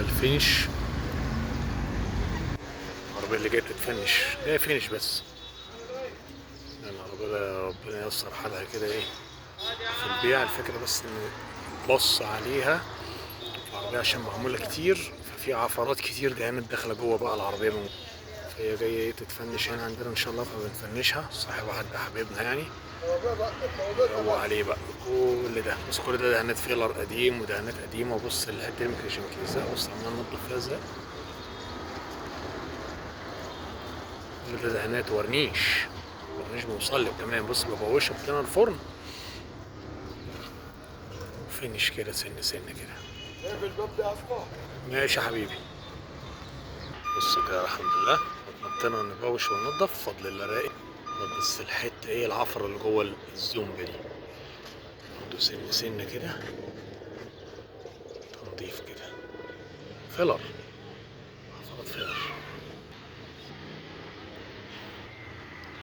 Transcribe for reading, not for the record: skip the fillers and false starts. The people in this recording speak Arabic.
الفينش. العربية اللي جاية تتفنش جاية فينش بس، يعني العربية ربنا ييسر حالها كده ايه في البيع. الفكرة بس ان بص عليها العربية عشان معمولة كتير، ففي عفرات كتير دهانات داخلة جوه بقى العربية من جوه. فهي جاية ايه تتفنش هنا عندنا ان شاء الله، فبنفنشها. صاحب واحد حبيبنا يعني هو عليه بقى كل ده. بص كل ده دهانات فيلر قديم ودهانات قديمة. وبص الحتة دي مش متلزقة، بص عمال ننضف فيها ازاي. كل ده دهانات ورنيش، ورنيش بمصلي كمان. بص ببوشها بطين الفرن وفينش كده سن سن كده. ماشي يا حبيبي. بص كده الحمد لله نطينا نبوش وننضف بفضل الله رايق. بس الحتة ايه العفرة اللي جوه الزومبا دي برضه سن سن كده تنضيف كده. فيلر، عفرات فيلر.